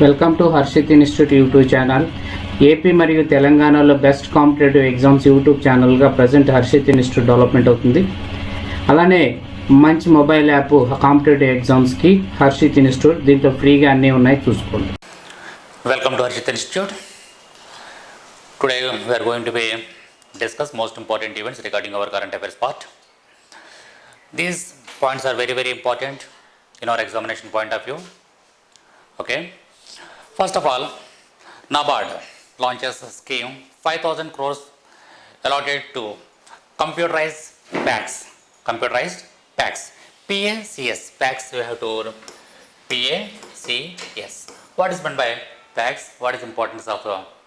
Welcome to Harshit institute YouTube channel. AP మరియు తెలంగాణలో best competitive exams YouTube ఛానల్గా present Harshit institute development అవుతుంది. అలానే మంచి మొబైల్ యాప్ కాంపిటేటివ్ ఎగ్జామ్స్కి హర్షిత్ ఇన్స్టిట్యూట్, దీంట్లో ఫ్రీగా అన్నీ ఉన్నాయి, చూసుకోండి. Welcome to Harshit Institute. Today we are going to be discuss most important events regarding our current affairs part. These points are very important in our examination point of view. Okay. First of all, NABARD launches a scheme 5,000 crores allotted to computerized PACS. Computerized PACS. PACS. PACS we have to PACS. What is meant by PACS? What is the importance of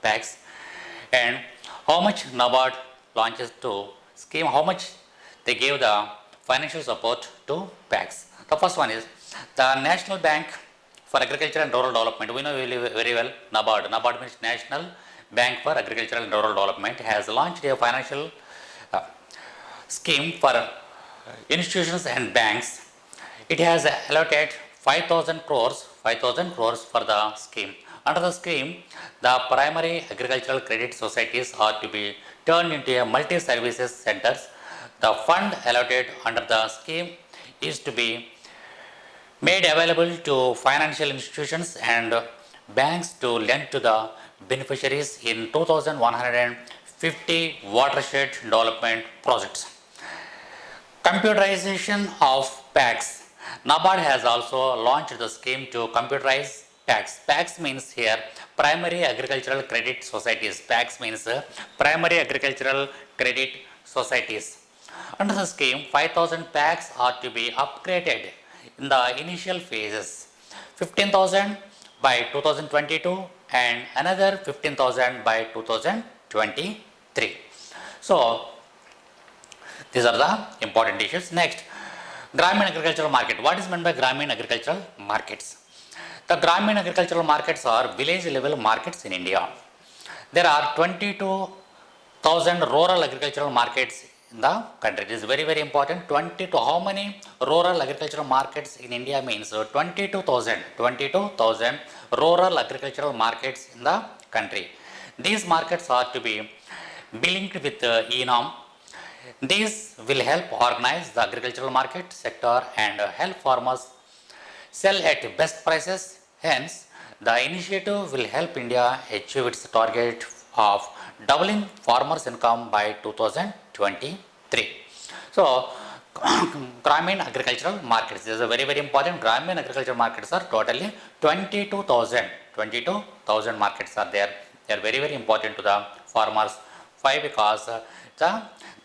PACS? And how much NABARD launches to scheme? How much they gave the financial support to PACS? The first one is the National Bank for Agriculture and Rural Development. We know very well NABARD. NABARD means National Bank for Agriculture and Rural Development has launched a financial scheme for institutions and banks. It has allotted 5,000 crores for the scheme. Under the scheme, the primary agricultural credit societies are to be turned into a multi-services centers. The fund allotted under the scheme is to be made available to financial institutions and banks to lend to the beneficiaries in 2,150 watershed development projects. Computerization of PACS. NABARD has also launched the scheme to computerize PACS. PACS means here primary agricultural credit societies. PACS means primary agricultural credit societies. Under the scheme, 5,000 PACS are to be upgraded in the initial phases. 15,000 by 2022 and another 15,000 by 2023. So, these are the important issues. Next, Gramin agricultural market. What is meant by Gramin agricultural markets? The Gramin agricultural markets are village level markets in India. There are 22,000 rural agricultural markets in the country. It is very important. 22, how many rural agricultural markets in India means 22,000 rural agricultural markets in the country. These markets are to be linked with ENAM. These will help organize the agricultural market sector and help farmers sell at best prices. Hence, the initiative will help India achieve its target of doubling farmers' income by 2023. So, Gramin agricultural markets, this is a very important. Gramin agricultural markets are totally 22,000 markets are there. They are very important to the farmers. Why? Because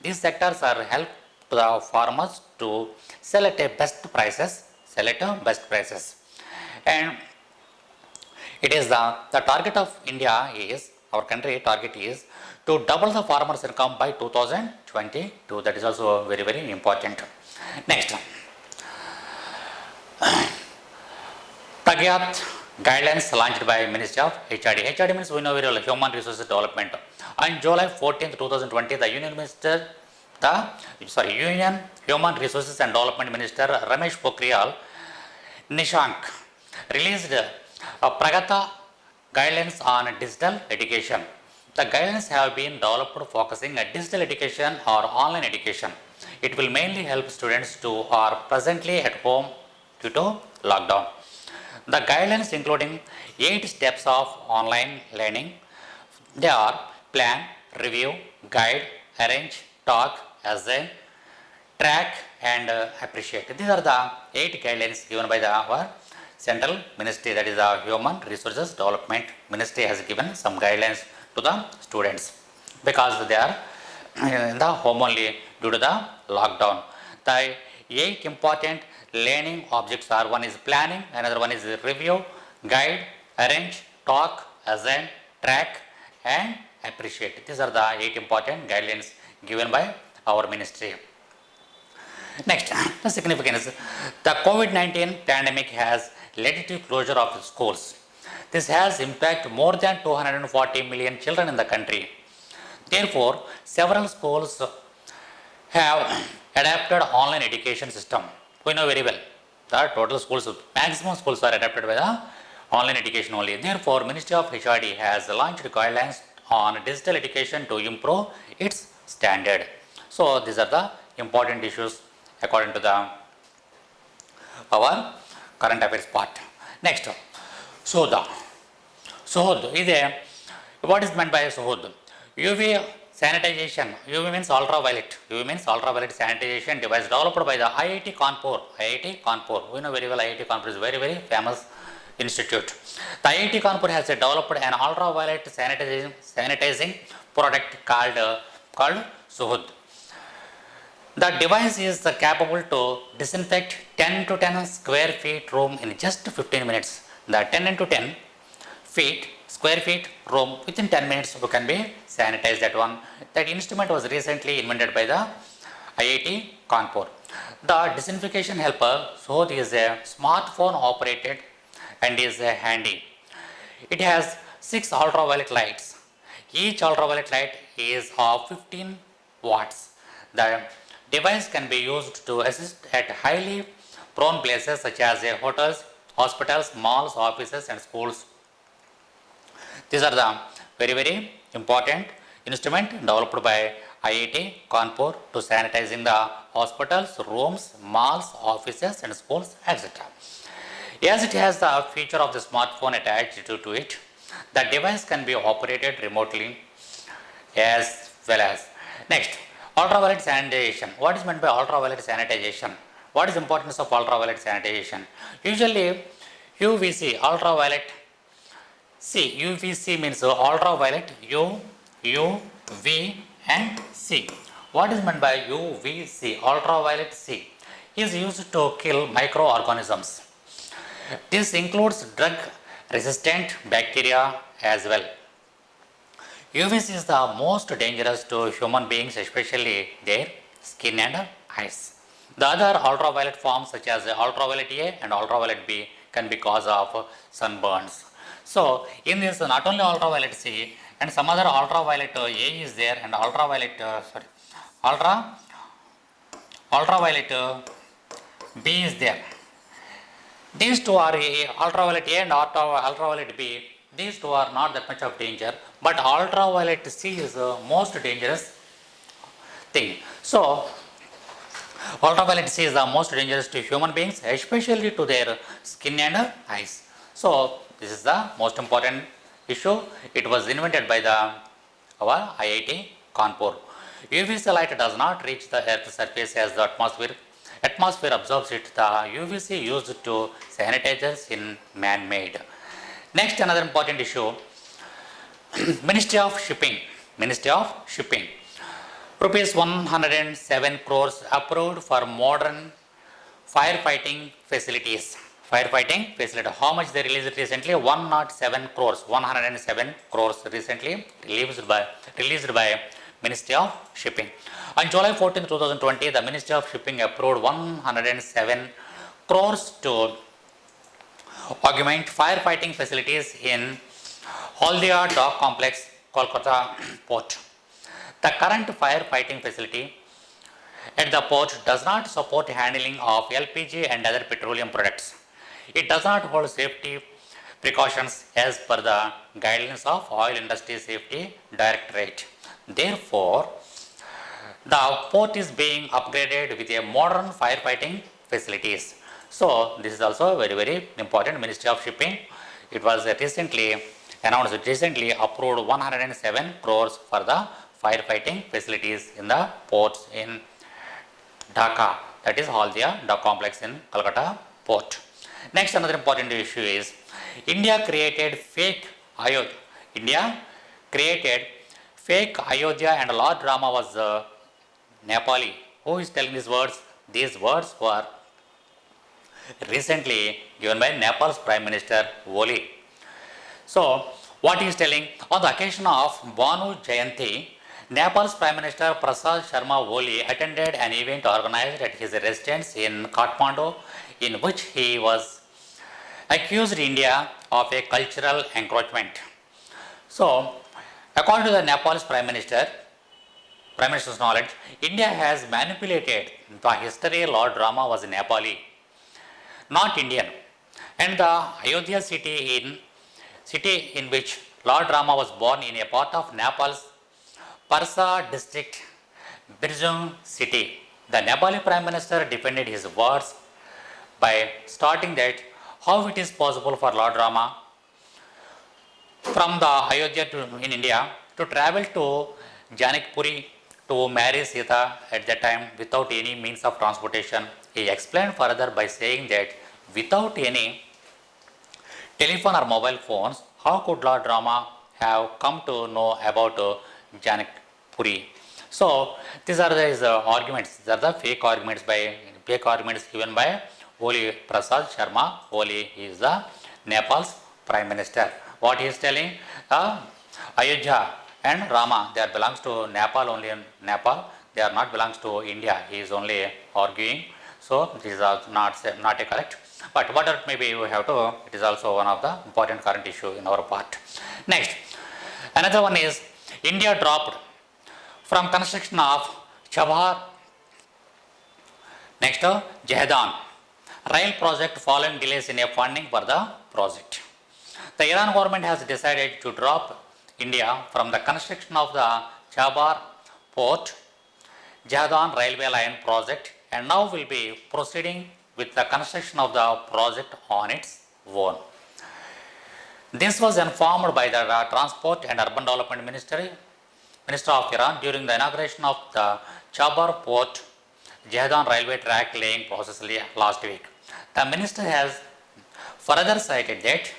these sectors are help to the farmers to sell at a best prices. And it is the target of India is, our country target is to double the farmers' income by 2022. That is also very important. Next, Pragyat guidelines launched by Ministry of HRD. HRD means we know very well Human Resources Development. On July 14th, 2020, the Union Human Resources and Development Minister Ramesh Pokhriyal Nishank released Pragata guidelines on digital education. The guidelines have been developed focusing on digital education or online education. It will mainly help students who are presently at home due to lockdown. The guidelines including 8 steps of online learning. They are plan, review, guide, arrange, talk, assign, track and appreciate. These are the 8 guidelines given by our central ministry, that is the Human Resources Development Ministry has given some guidelines to the students because they are in the home only due to the lockdown. The 8 important learning objects are: one is planning, another one is review, guide, arrange, talk, assign, track and appreciate. These are the 8 important guidelines given by our ministry. Next, the significance. The COVID-19 pandemic has led to closure of schools. This has impacted more than 240 million children in the country. Therefore, several schools have adapted online education system. We know very well that total schools, maximum schools are adapted by the online education only. Therefore, Ministry of HRD has launched guidelines on digital education to improve its standard. So these are the important issues according to the our current affairs part. Next, Soda. Suhud is a, what is meant by Suhud? UV sanitization. UV means ultraviolet. UV means ultraviolet sanitization device developed by the IIT Kanpur. IIT Kanpur. We know very well IIT Kanpur is very, very famous institute. The IIT Kanpur has developed an ultraviolet sanitizing product called Suhud. The device is capable to disinfect 10 to 10 square feet room in just 15 minutes. The 10 into 10 square feet room within 10 minutes you can be sanitized that one. That instrument was recently invented by the IIT Kanpur. The disinfection helper Sohud is a smartphone operated and is handy. It has 6 ultraviolet lights. Each ultraviolet light is of 15 watts. The device can be used to assist at highly prone places such as hotels, hospitals, malls, offices and schools. These are the very, very important instrument developed by IIT Kanpur to sanitizing the hospitals, rooms, malls, offices and schools, etc. As it has the feature of the smartphone attached to it, the device can be operated remotely as well as. Next, ultraviolet sanitization. What is meant by ultraviolet sanitization? What is the importance of ultraviolet sanitization? Usually UVC, ultraviolet C. UVC means ultraviolet, U, V and C. What is meant by UVC, ultraviolet C? Is used to kill microorganisms. This includes drug resistant bacteria as well. UVC is the most dangerous to human beings, especially their skin and eyes. The other ultraviolet forms such as ultraviolet A and ultraviolet B can be cause of sunburns. So in this not only ultraviolet C and some other ultraviolet A is there and ultraviolet B is there. These two are ultraviolet A and ultraviolet B. These two are not that much of danger, but ultraviolet C is the most dangerous thing. So ultraviolet C is the most dangerous to human beings, especially to their skin and eyes. So this is the most important issue. It was invented by our IIT Kanpur. UVC light does not reach the Earth's surface as the atmosphere absorbs it. The UVC used to sanitizers in man-made. Next, another important issue, Ministry of Shipping. Ministry of Shipping. Rupees 107 crores approved for modern firefighting facilities. Firefighting facility. How much they released recently? 107 crores. 107 crores recently released by Ministry of Shipping. On July 14, 2020, the Ministry of Shipping approved 107 crores to augment firefighting facilities in Haldia Dock Complex, Kolkata Port. The current firefighting facility at the port does not support handling of LPG and other petroleum products. It does not hold safety precautions as per the guidelines of Oil Industry Safety Directorate. Therefore, the port is being upgraded with a modern firefighting facilities. So this is also very, very important. Ministry of Shipping, it was recently announced, recently approved 107 crores for the firefighting facilities in the ports in Dhaka, that is Haldia Dock Complex in Kolkata Port. Next, another important issue is India created fake Ayodhya. India created fake Ayodhya and Lord Rama was Nepali. Who is telling these words? These words were recently given by Nepal's Prime Minister Oli. So, what he is telling, on the occasion of Banu Jayanti, Nepal's Prime Minister Prasad Sharma Oli attended an event organized at his residence in Kathmandu, in which he was accused India of a cultural encroachment. So, according to the Nepal's Prime Minister's knowledge, India has manipulated the history. Lord Rama was Nepali, not Indian. And the Ayodhya city in which Lord Rama was born in a part of Nepal's Parsa district, Birzum city. The Nepali Prime Minister defended his words by starting that how it is possible for Lord Rama from the Ayodhya in India to travel to Janakpuri to marry Sita at that time without any means of transportation. He explained further by saying that without any telephone or mobile phones, how could Lord Rama have come to know about Janakpuri? So these are the arguments. These are the fake arguments given by Oli Prasad Sharma. Oli is the Nepal's Prime Minister. What he is telling, Ayodhya and Rama, they are belongs to Nepal, only in Nepal. They are not belongs to India. He is only arguing. So this is not a correct. But whatever it may be, we have to. It is also one of the important current issue in our part. Next, another one is India dropped from construction of Chabhar. Next, Jehdan rail project following delays in a funding for the project. The Iran government has decided to drop India from the construction of the Chabhar port Jehdan railway line project and now will be proceeding with the construction of the project on its own. This was informed by the Transport and Urban Development Minister of Iran during the inauguration of the Chabhar port Jehdan railway track laying process last week. The minister has further cited that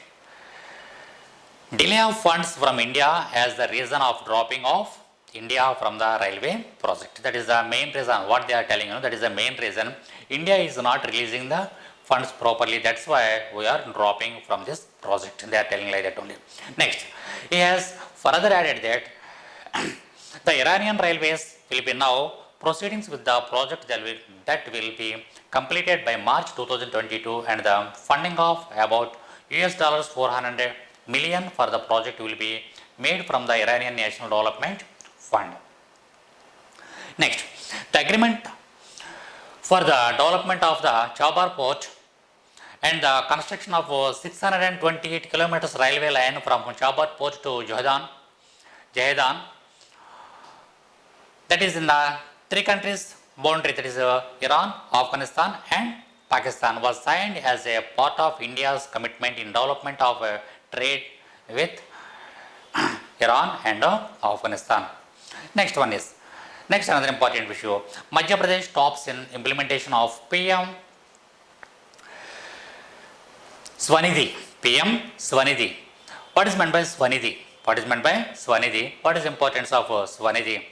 delay of funds from India as the reason of dropping off India from the railway project. That is the main reason. What they are telling you, that is the main reason. India is not releasing the funds properly. That's why we are dropping from this project. They are telling like that only. Next, he has further added that the Iranian railways will be now proceedings with the project that will be completed by March 2022 and the funding of about US $400 million for the project will be made from the Iranian National Development Fund. Next, the agreement for the development of the Chabhar port and the construction of 628 kilometers railway line from Chabhar port to Jehdan, that is in the three countries boundary, that is Iran, Afghanistan and Pakistan, was signed as a part of India's commitment in development of trade with Iran and Afghanistan. Next another important issue. Madhya Pradesh tops in implementation of PM Swanidhi. PM Swanidhi. What is meant by Swanidhi? What is meant by Swanidhi? What is the importance of Swanidhi?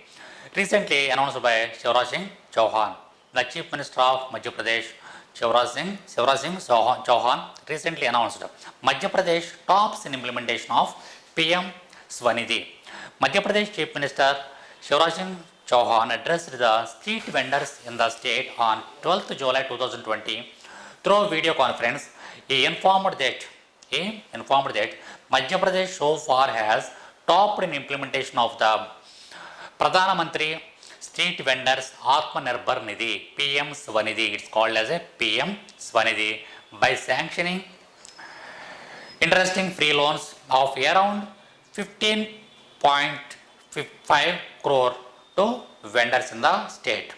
Recently announced by Shivraj Singh Chauhan, the Chief Minister of Madhya Pradesh. Shivraj Singh Chauhan recently announced Madhya Pradesh tops in implementation of PM Swanidhi. Madhya Pradesh Chief Minister Shivraj Singh Chauhan addressed the street vendors in the state on 12th July 2020 through video conference. He informed that Madhya Pradesh so far has topped in implementation of the Pradhana Mantri Street Vendors Atmanirbhar Nidhi, PM Swanidhi. It's called as a PM Swanidhi by sanctioning interesting free loans of around 15.5 crore to vendors in the state.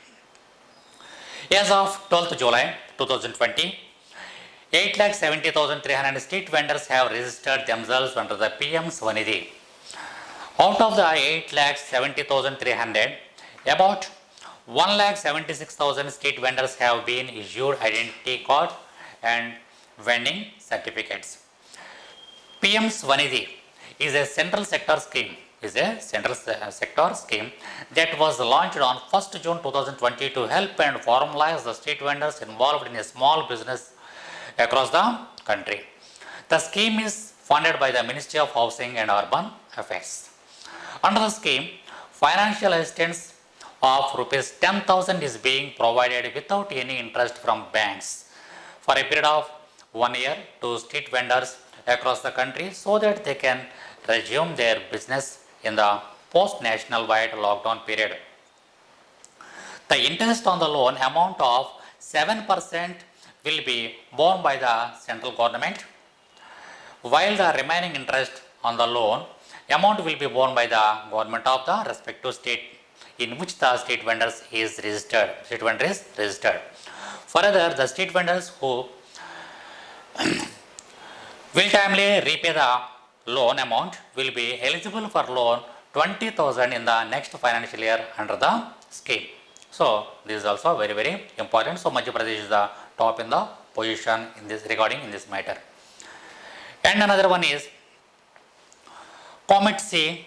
As of 12th July 2020, 8,70,300 street vendors have registered themselves under the PM Swanidhi. Out of the 8,70,300, about 1,76,000 street vendors have been issued identity cards and vending certificates. PM Swanidhi is a central sector scheme. That was launched on 1st June 2020 to help and formalize the street vendors involved in a small business across the country. The scheme is funded by the Ministry of Housing and Urban Affairs. Under the scheme, financial assistance of rupees 10,000 is being provided without any interest from banks for a period of 1 year to street vendors across the country so that they can resume their business in the post-national wide lockdown period. The interest on the loan amount of 7% will be borne by the central government, while the remaining interest on the loan amount will be borne by the government of the respective state in which the street vendors is registered. Street vendor is registered. Further, the street vendors who will timely repay the loan amount will be eligible for loan 20,000 in the next financial year under the scheme. So this is also very very important. So Madhya Pradesh is the top in the position in this regarding in this matter. And another one is Comet C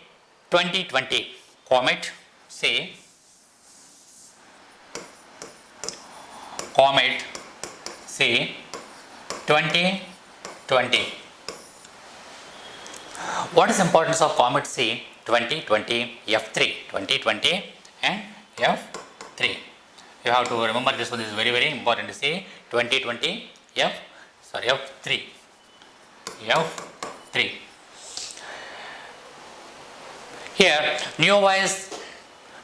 2020. Comet C, Comet C 2020. What is importance of Comet C 2020 F3? 2020 and F3. You have to remember this one is very very important. C 2020 F3. F3. Here, NEOWISE,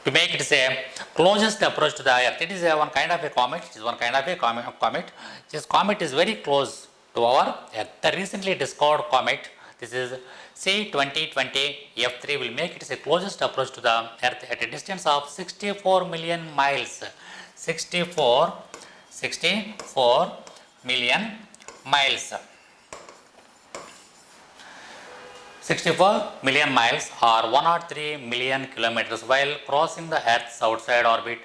to make it say closest approach to the Earth. It is one kind of a comet. It is one kind of a comet. This comet is very close to our Earth. The recently discovered comet, this is C 2020 F3, will make it a closest approach to the Earth at a distance of 64 million miles. 64 million miles. 64 million miles or 103 million kilometers while crossing the Earth's outside orbit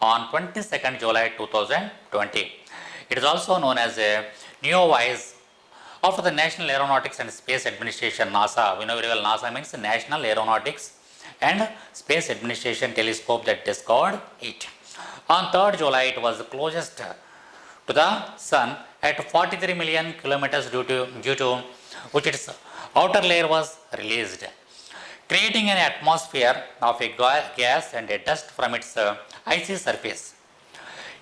on 22nd July 2020. It is also known as a NEOWISE after the National Aeronautics and Space Administration NASA. We know very well NASA means the National Aeronautics and Space Administration telescope that discovered it. On 3rd July it was the closest to the Sun at 43 million kilometers due to which its outer layer was released, creating an atmosphere of a gas and a dust from its icy surface.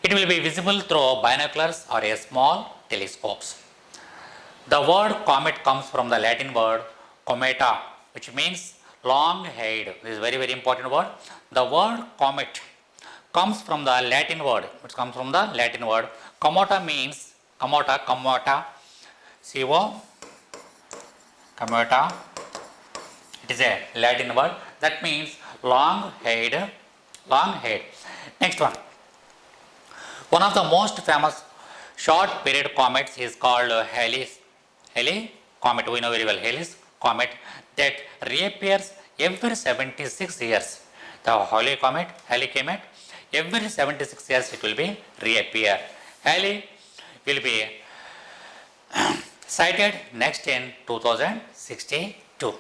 It will be visible through binoculars or a small telescopes. The word comet comes from the Latin word cometa, which means long-haired. This is very very important word. The word comet comes from the Latin word. Comota means comota. Cometa. It is a Latin word that means long-haired. Next one. One of the most famous short period comets is called Halley's comet. We know very well Halley's comet that reappears every 76 years. The Halley comet, every 76 years it will be reappear. Halley will be sighted next in 2062.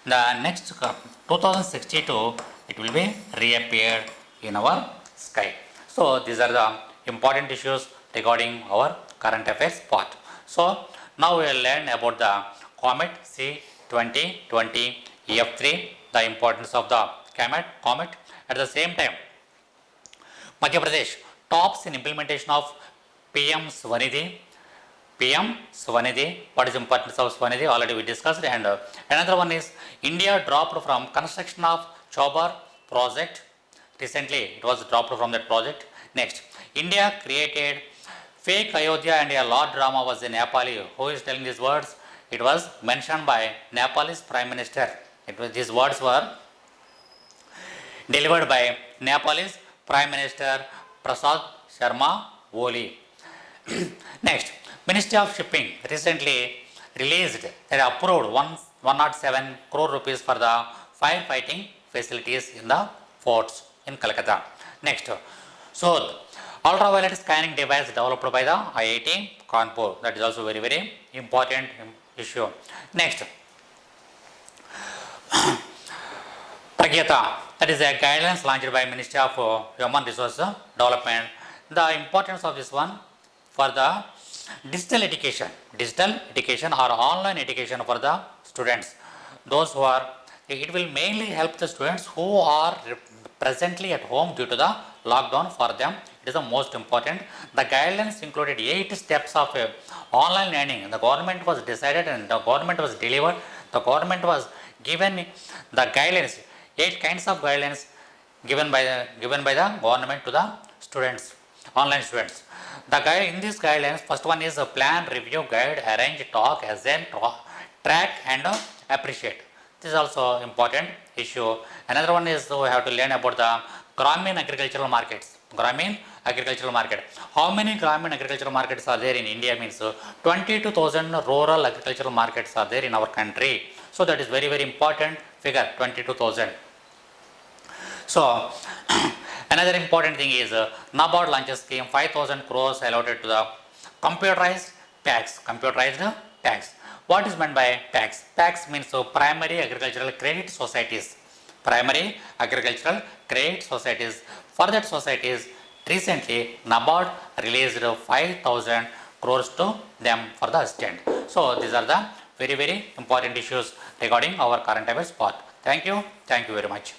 The next 2062 it will be reappeared in our sky. So these are the important issues regarding our current affairs part. So now we will learn about the comet C 2020 F3, the importance of the comet. At the same time, Madhya Pradesh tops in implementation of PM Swanidhi. What is the importance of Swanidhi? Already we discussed. And another one is India dropped from construction of Chaubar project. Recently it was dropped from that project. Next, India created fake Ayodhya and a law drama was a Nepali. Who is telling these words? It was mentioned by Nepalese Prime Minister. These words were delivered by Nepalese Prime Minister Prasad Sharma Oli. Next, Ministry of Shipping recently released that approved 107 crore rupees for the firefighting facilities in the forts in Calcutta. Next, so ultraviolet scanning device developed by the IIT Kanpur. That is also very very important issue. Next, Pragyata, that is a guidelines launched by Ministry of Human Resources Development. The importance of this one for the digital education or online education for the students. Those who are, it will mainly help the students who are presently at home due to the lockdown. For them it is the most important. The guidelines included 8 steps of online learning. The government was decided and the government was delivered. The government was given the guidelines, 8 kinds of guidelines given by the government to the students. online students. The guide in these guidelines, first one is a plan, review, guide, arrange, talk, assign, track and appreciate. This is also important issue. Another one is we have to learn about the Gramin agricultural markets. Gramin agricultural market. How many Gramin agricultural markets are there in India? Means 22,000 rural agricultural markets are there in our country. So that is very very important figure, 22,000. So another important thing is NABARD launches scheme, 5,000 crores allotted to the computerized tax. Computerized tax. What is meant by tax? Tax means primary agricultural credit societies. Primary agricultural credit societies. For that societies, recently NABARD released 5,000 crores to them for the assistance. So these are the very very important issues regarding our current affairs part. Thank you very much.